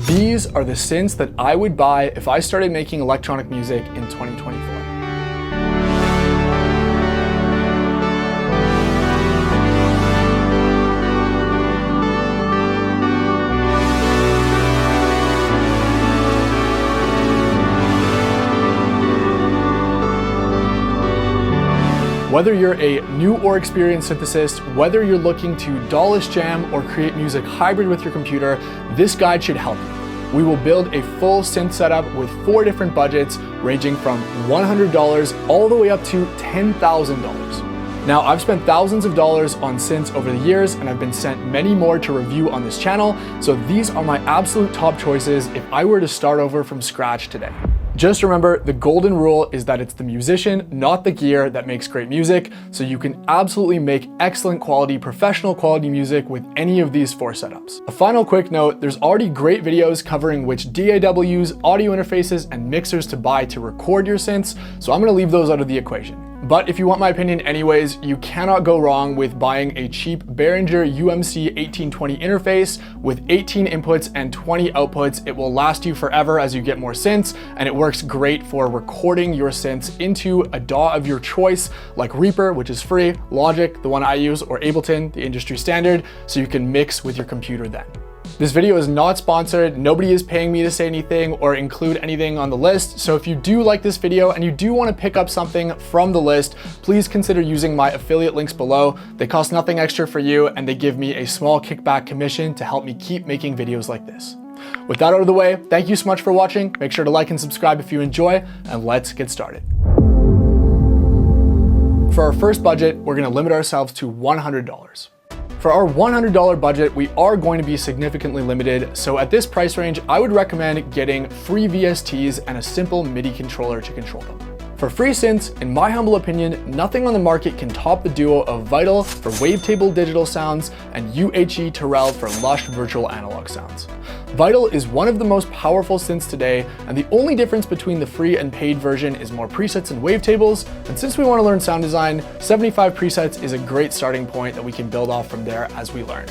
These are the synths that I would buy if I started making electronic music in 2024. Whether you're a new or experienced synthesist, whether you're looking to dollish jam or create music hybrid with your computer, this guide should help you. We will build a full synth setup with 4 different budgets ranging from $100 all the way up to $10,000. Now, I've spent thousands of dollars on synths over the years, and I've been sent many more to review on this channel, so these are my absolute top choices if I were to start over from scratch today. Just remember, the golden rule is that it's the musician, not the gear, that makes great music, so you can absolutely make excellent quality, professional quality music with any of these 4 setups. A final quick note, there's already great videos covering which DAWs, audio interfaces, and mixers to buy to record your synths, so I'm gonna leave those out of the equation. But if you want my opinion anyways, you cannot go wrong with buying a cheap Behringer UMC 1820 interface with 18 inputs and 20 outputs. It will last you forever as you get more synths, and it works great for recording your synths into a DAW of your choice, like Reaper, which is free, Logic, the one I use, or Ableton, the industry standard, so you can mix with your computer then. This video is not sponsored, nobody is paying me to say anything or include anything on the list, so if you do like this video and you do want to pick up something from the list, please consider using my affiliate links below. They cost nothing extra for you, and they give me a small kickback commission to help me keep making videos like this. With that out of the way, thank you so much for watching. Make sure to like and subscribe if you enjoy, and let's get started. For our first budget, we're going to limit ourselves to $100. For our $100 budget, we are going to be significantly limited, so at this price range, I would recommend getting free VSTs and a simple MIDI controller to control them. For free synths, in my humble opinion, nothing on the market can top the duo of Vital for wavetable digital sounds and UHE Terrell for lush virtual analog sounds. Vital is one of the most powerful synths today, and the only difference between the free and paid version is more presets and wavetables, and since we want to learn sound design, 75 presets is a great starting point that we can build off from there as we learn.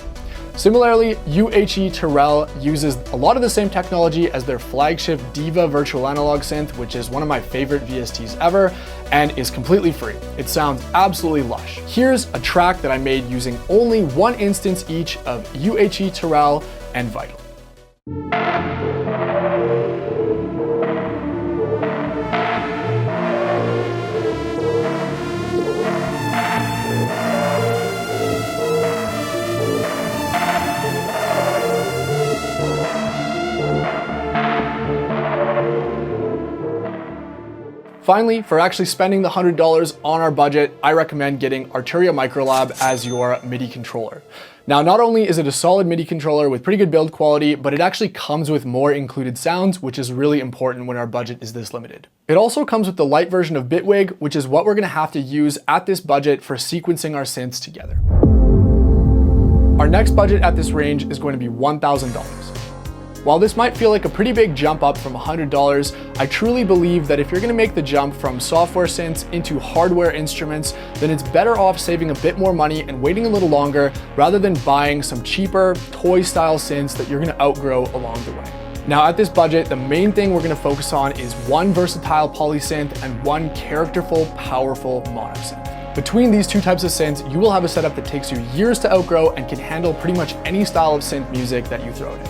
Similarly, UHE Terrell uses a lot of the same technology as their flagship Diva virtual analog synth, which is one of my favorite VSTs ever, and is completely free. It sounds absolutely lush. Here's a track that I made using only 1 instance each of UHE Terrell and Vital. Finally, for actually spending the $100 on our budget, I recommend getting Arturia Microlab as your MIDI controller. Now, not only is it a solid MIDI controller with pretty good build quality, but it actually comes with more included sounds, which is really important when our budget is this limited. It also comes with the light version of Bitwig, which is what we're gonna have to use at this budget for sequencing our synths together. Our next budget at this range is going to be $1,000. While this might feel like a pretty big jump up from $100, I truly believe that if you're gonna make the jump from software synths into hardware instruments, then it's better off saving a bit more money and waiting a little longer rather than buying some cheaper toy-style synths that you're gonna outgrow along the way. Now at this budget, the main thing we're gonna focus on is 1 versatile polysynth and 1 characterful, powerful monosynth. Between these 2 types of synths, you will have a setup that takes you years to outgrow and can handle pretty much any style of synth music that you throw at it.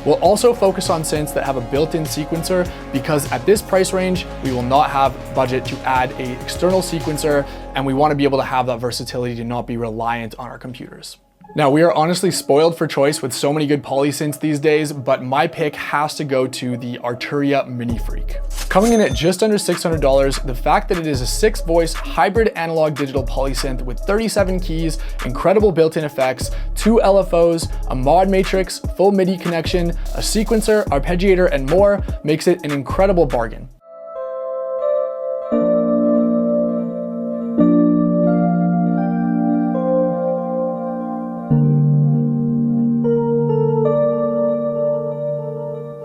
We'll also focus on synths that have a built-in sequencer, because at this price range, we will not have budget to add an external sequencer, and we want to be able to have that versatility to not be reliant on our computers. Now, we are honestly spoiled for choice with so many good polysynths these days, but my pick has to go to the Arturia Mini Freak. Coming in at just under $600, the fact that it is a 6-voice hybrid analog digital polysynth with 37 keys, incredible built-in effects, 2 LFOs, a mod matrix, full MIDI connection, a sequencer, arpeggiator, and more makes it an incredible bargain.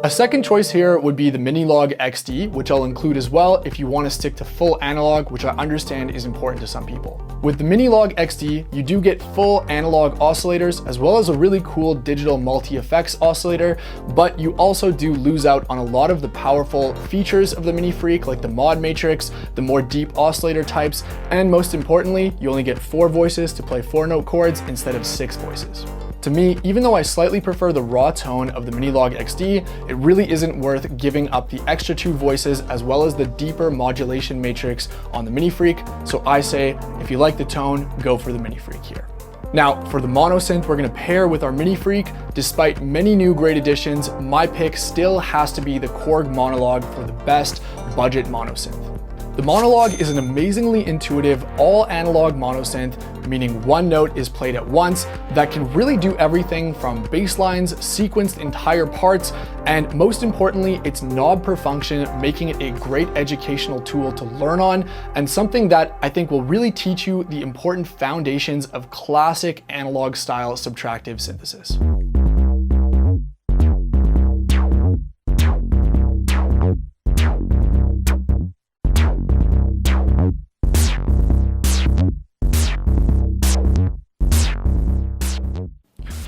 A second choice here would be the Minilog XD, which I'll include as well if you want to stick to full analog, which I understand is important to some people. With the Mini-Log XD, you do get full analog oscillators as well as a really cool digital multi-effects oscillator, but you also do lose out on a lot of the powerful features of the Mini Freak, like the mod matrix, the more deep oscillator types, and most importantly, you only get 4 voices to play 4-note chords instead of 6 voices. To me, even though I slightly prefer the raw tone of the Mini-Log XD, it really isn't worth giving up the extra 2 voices as well as the deeper modulation matrix on the Mini Freak, so I say, if you like the tone, go for the Mini Freak here. Now, for the mono synth we're going to pair with our Mini Freak, despite many new great additions, my pick still has to be the Korg Monologue for the best budget mono synth. The Monologue is an amazingly intuitive, all-analog monosynth, meaning one note is played at once, that can really do everything from bass lines, sequenced entire parts, and most importantly, it's knob per function, making it a great educational tool to learn on, and something that I think will really teach you the important foundations of classic analog-style subtractive synthesis.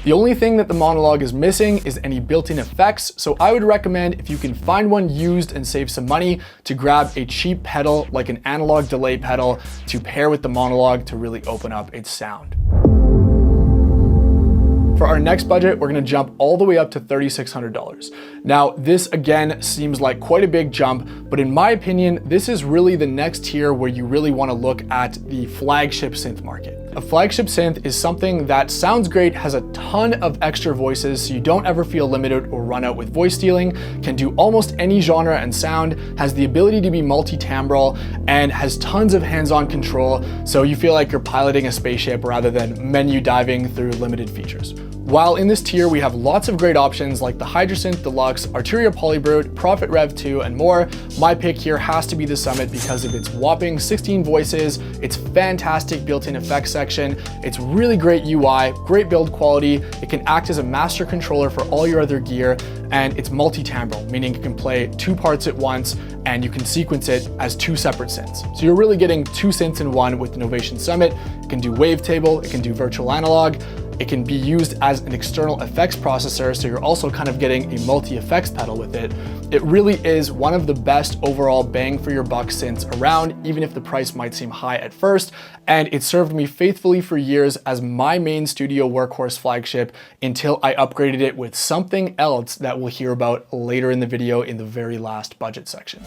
The only thing that the Monologue is missing is any built-in effects, so I would recommend, if you can find one used and save some money, to grab a cheap pedal like an analog delay pedal to pair with the Monologue to really open up its sound. For our next budget, we're gonna jump all the way up to $3,600. Now, this again seems like quite a big jump, but in my opinion, this is really the next tier where you really wanna look at the flagship synth market. A flagship synth is something that sounds great, has a ton of extra voices, so you don't ever feel limited or run out with voice stealing, can do almost any genre and sound, has the ability to be multi-timbral, and has tons of hands-on control, so you feel like you're piloting a spaceship rather than menu diving through limited features. While in this tier, we have lots of great options like the Hydrasynth Deluxe, Arturia Polybrute, Prophet Rev 2, and more, my pick here has to be the Summit because of its whopping 16 voices, its fantastic built-in effects section, its really great UI, great build quality, it can act as a master controller for all your other gear, and it's multi-timbral, meaning you can play 2 parts at once and you can sequence it as 2 separate synths. So you're really getting 2 synths in one with the Novation Summit. It can do wavetable, it can do virtual analog, it can be used as an external effects processor, so you're also kind of getting a multi-effects pedal with it. It really is one of the best overall bang for your buck synths around, even if the price might seem high at first, and it served me faithfully for years as my main studio workhorse flagship until I upgraded it with something else that we'll hear about later in the video in the very last budget section.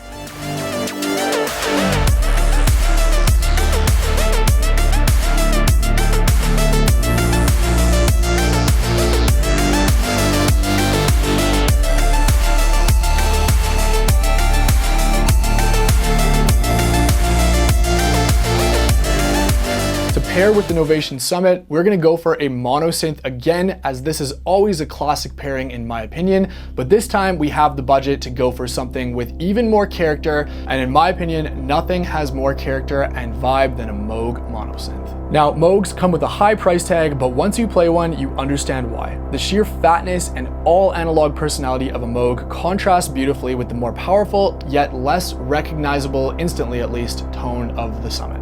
Pair with the Novation Summit, we're gonna go for a mono synth again, as this is always a classic pairing in my opinion, but this time we have the budget to go for something with even more character, and in my opinion, nothing has more character and vibe than a Moog mono synth. Now, Moogs come with a high price tag, but once you play one, you understand why. The sheer fatness and all analog personality of a Moog contrasts beautifully with the more powerful, yet less recognizable, instantly at least, tone of the Summit.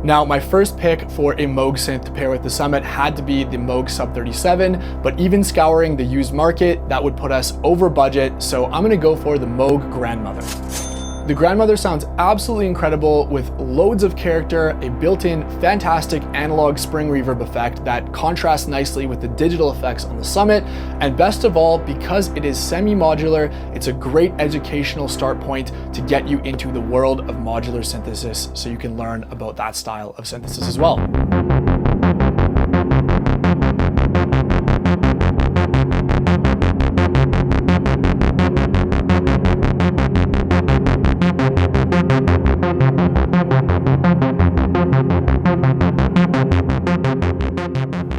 Now, my first pick for a Moog synth to pair with the Summit had to be the Moog Sub 37, but even scouring the used market, that would put us over budget, so I'm gonna go for the Moog Grandmother. The Grandmother sounds absolutely incredible with loads of character, a built-in fantastic analog spring reverb effect that contrasts nicely with the digital effects on the Summit, and best of all, because it is semi-modular, it's a great educational start point to get you into the world of modular synthesis so you can learn about that style of synthesis as well.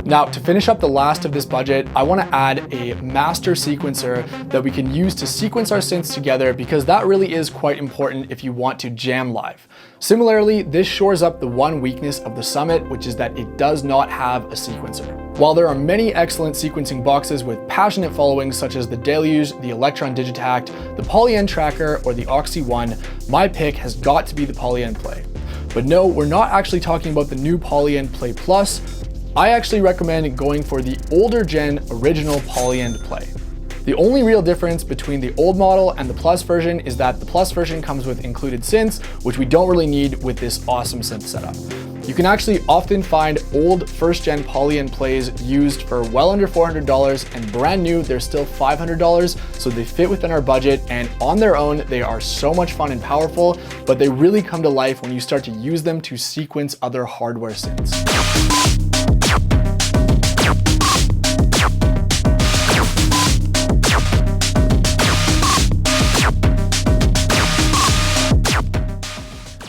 Now, to finish up the last of this budget, I want to add a master sequencer that we can use to sequence our synths together, because that really is quite important if you want to jam live. Similarly, this shores up the one weakness of the Summit, which is that it does not have a sequencer. While there are many excellent sequencing boxes with passionate followings such as the Deluge, the Electron Digitact, the Poly N Tracker, or the Oxy One, my pick has got to be the Poly N Play. But no, we're not actually talking about the new Polyend Play Plus. I actually recommend going for the older gen original Polyend Play. The only real difference between the old model and the Plus version is that the Plus version comes with included synths, which we don't really need with this awesome synth setup. You can actually often find old first gen Polyend plays used for well under $400, and brand new, they're still $500, so they fit within our budget, and on their own, they are so much fun and powerful, but they really come to life when you start to use them to sequence other hardware synths.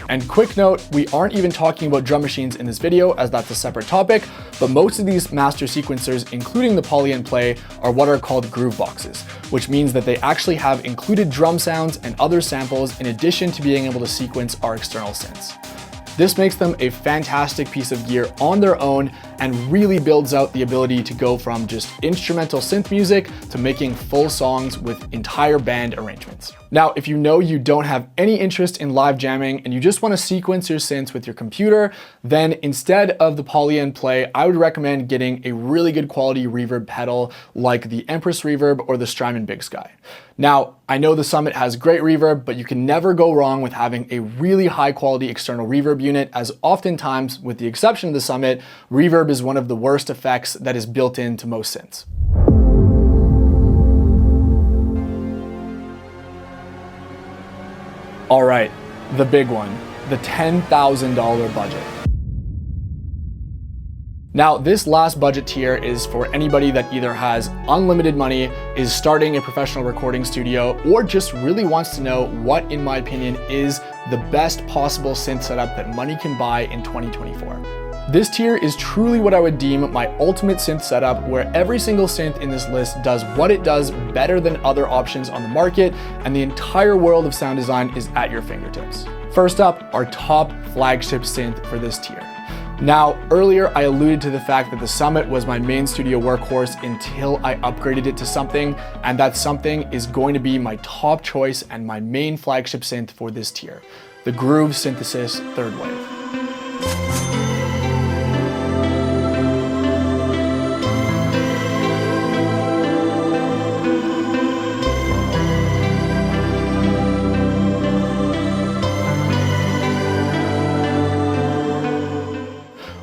And quick note, we aren't even talking about drum machines in this video, as that's a separate topic, but most of these master sequencers, including the Polyend Play, are what are called groove boxes, which means that they actually have included drum sounds and other samples in addition to being able to sequence our external synths. This makes them a fantastic piece of gear on their own and really builds out the ability to go from just instrumental synth music to making full songs with entire band arrangements. Now, if you know you don't have any interest in live jamming and you just want to sequence your synths with your computer, then instead of the Polyend Play, I would recommend getting a really good quality reverb pedal like the Empress Reverb or the Strymon Big Sky. Now, I know the Summit has great reverb, but you can never go wrong with having a really high quality external reverb unit, as oftentimes, with the exception of the Summit, reverb is one of the worst effects that is built into most synths. All right, the big one, the $10,000 budget. Now, this last budget tier is for anybody that either has unlimited money, is starting a professional recording studio, or just really wants to know what, in my opinion, is the best possible synth setup that money can buy in 2024. This tier is truly what I would deem my ultimate synth setup, where every single synth in this list does what it does better than other options on the market, and the entire world of sound design is at your fingertips. First up, our top flagship synth for this tier. Now, earlier I alluded to the fact that the Summit was my main studio workhorse until I upgraded it to something, and that something is going to be my top choice and my main flagship synth for this tier, the Groove Synthesis Third Wave.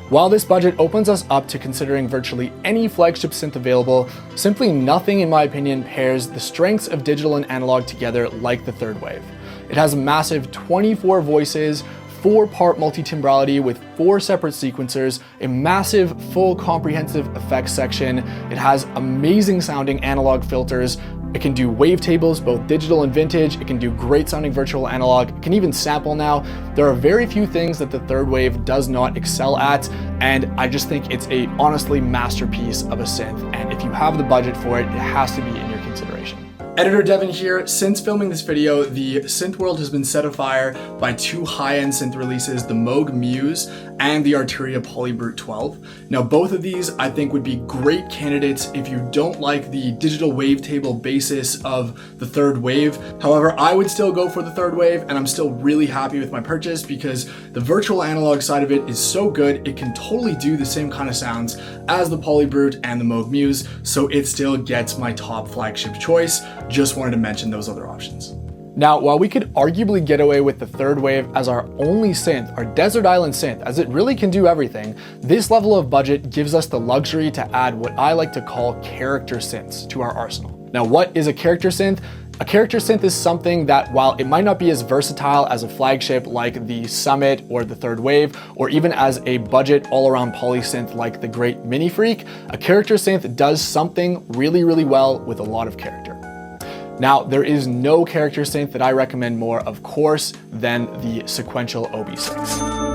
While this budget opens us up to considering virtually any flagship synth available, simply nothing, in my opinion, pairs the strengths of digital and analog together like the Third Wave. It has a massive 24 voices, 4-part multi-timbrality with 4 separate sequencers, a massive full comprehensive effects section. It has amazing sounding analog filters. It can do wavetables, both digital and vintage. It can do great sounding virtual analog. It can even sample now. There are very few things that the Third Wave does not excel at, and I just think it's a honestly masterpiece of a synth. And if you have the budget for it, it has to be in your consideration. Editor Devin here. Since filming this video, the synth world has been set afire by 2 high-end synth releases, the Moog Muse and the Arturia Polybrute 12. Now, both of these I think would be great candidates if you don't like the digital wavetable basis of the Third Wave. However, I would still go for the Third Wave, and I'm still really happy with my purchase because the virtual analog side of it is so good, it can totally do the same kind of sounds as the Polybrute and the Moog Muse, so it still gets my top flagship choice. Just wanted to mention those other options. Now, while we could arguably get away with the Third Wave as our only synth, our desert island synth, as it really can do everything, this level of budget gives us the luxury to add what I like to call character synths to our arsenal. Now, what is a character synth? A character synth is something that, while it might not be as versatile as a flagship like the Summit or the Third Wave, or even as a budget all-around poly synth like the great Mini Freak, a character synth does something really, really well with a lot of character. Now, there is no character synth that I recommend more, of course, than the sequential OB6.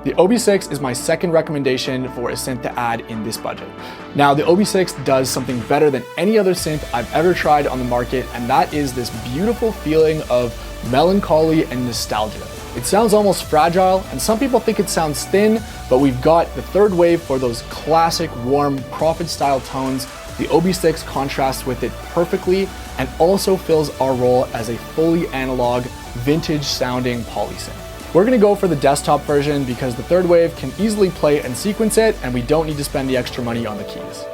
The OB6 is my second recommendation for a synth to add in this budget. Now, the OB6 does something better than any other synth I've ever tried on the market, and that is this beautiful feeling of melancholy, and nostalgia. It sounds almost fragile, and some people think it sounds thin, but we've got the third wave for those classic, warm, Prophet-style tones. The OB6 contrasts with it perfectly and also fills our role as a fully analog, vintage-sounding polysynth. We're gonna go for the desktop version because the third wave can easily play and sequence it, and we don't need to spend the extra money on the keys.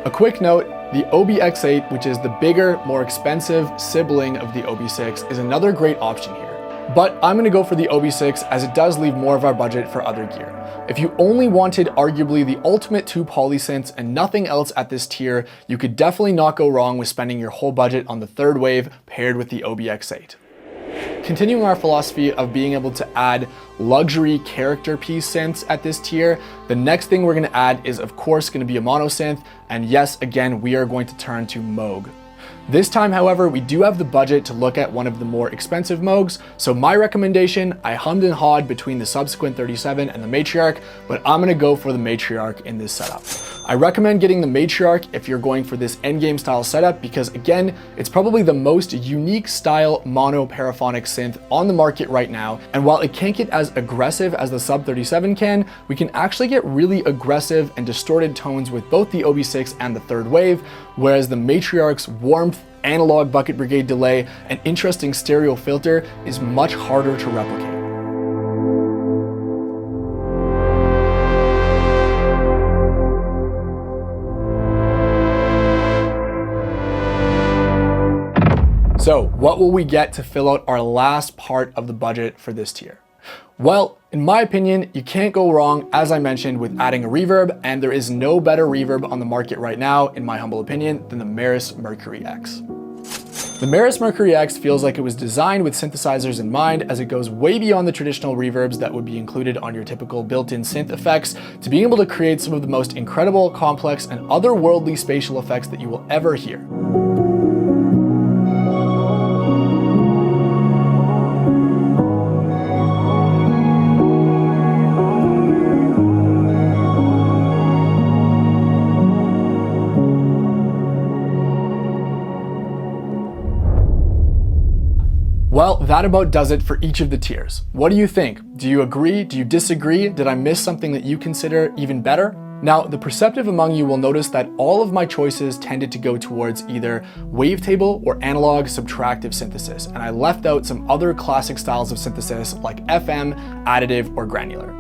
A quick note, the OBX8, which is the bigger, more expensive sibling of the OB6, is another great option here. But I'm gonna go for the OB6 as it does leave more of our budget for other gear. If you only wanted arguably the ultimate two polysynths and nothing else at this tier, you could definitely not go wrong with spending your whole budget on the third wave paired with the OBX8. Continuing our philosophy of being able to add luxury character piece synths at this tier, the next thing we're gonna add is of course gonna be a mono synth, and yes, again, we are going to turn to Moog. This time, however, we do have the budget to look at one of the more expensive Moogs, so my recommendation, I hummed and hawed between the Subsequent 37 and the Matriarch, but I'm gonna go for the Matriarch in this setup. I recommend getting the Matriarch if you're going for this endgame style setup because again, it's probably the most unique style mono paraphonic synth on the market right now, and while it can't get as aggressive as the Sub 37 can, we can actually get really aggressive and distorted tones with both the OB6 and the third wave, whereas the Matriarch's warmth, analog bucket brigade delay, and interesting stereo filter is much harder to replicate. So what will we get to fill out our last part of the budget for this tier? Well, in my opinion, you can't go wrong, as I mentioned, with adding a reverb, and there is no better reverb on the market right now, in my humble opinion, than the Meris Mercury X. The Meris Mercury X feels like it was designed with synthesizers in mind, as it goes way beyond the traditional reverbs that would be included on your typical built-in synth effects to being able to create some of the most incredible, complex, and otherworldly spatial effects that you will ever hear. Well, that about does it for each of the tiers. What do you think? Do you agree? Do you disagree? Did I miss something that you consider even better? Now, the perceptive among you will notice that all of my choices tended to go towards either wavetable or analog subtractive synthesis, and I left out some other classic styles of synthesis like FM, additive, or granular.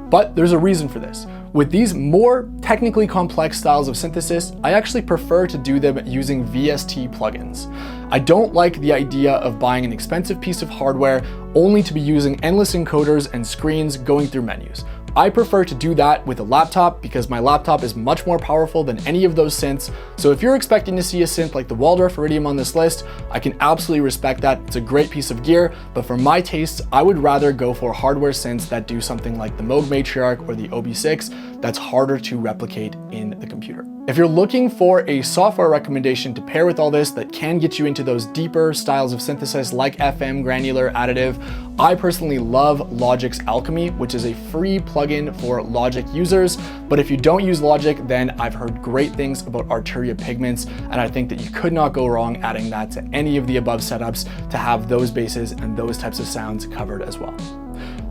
But there's a reason for this. With these more technically complex styles of synthesis, I actually prefer to do them using VST plugins. I don't like the idea of buying an expensive piece of hardware only to be using endless encoders and screens going through menus. I prefer to do that with a laptop because my laptop is much more powerful than any of those synths. So if you're expecting to see a synth like the Waldorf Iridium on this list, I can absolutely respect that. It's a great piece of gear, but for my tastes, I would rather go for hardware synths that do something like the Moog Matriarch or the OB6 that's harder to replicate in the computer. If you're looking for a software recommendation to pair with all this that can get you into those deeper styles of synthesis like FM, granular, additive, I personally love Logic's Alchemy, which is a free plugin for Logic users. But if you don't use Logic, then I've heard great things about Arturia Pigments, and I think that you could not go wrong adding that to any of the above setups to have those basses and those types of sounds covered as well.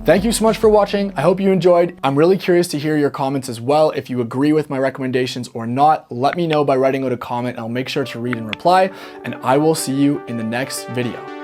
Thank you so much for watching. I hope you enjoyed. I'm really curious to hear your comments as well. If you agree with my recommendations or not, let me know by writing out a comment. I'll make sure to read and reply, and I will see you in the next video.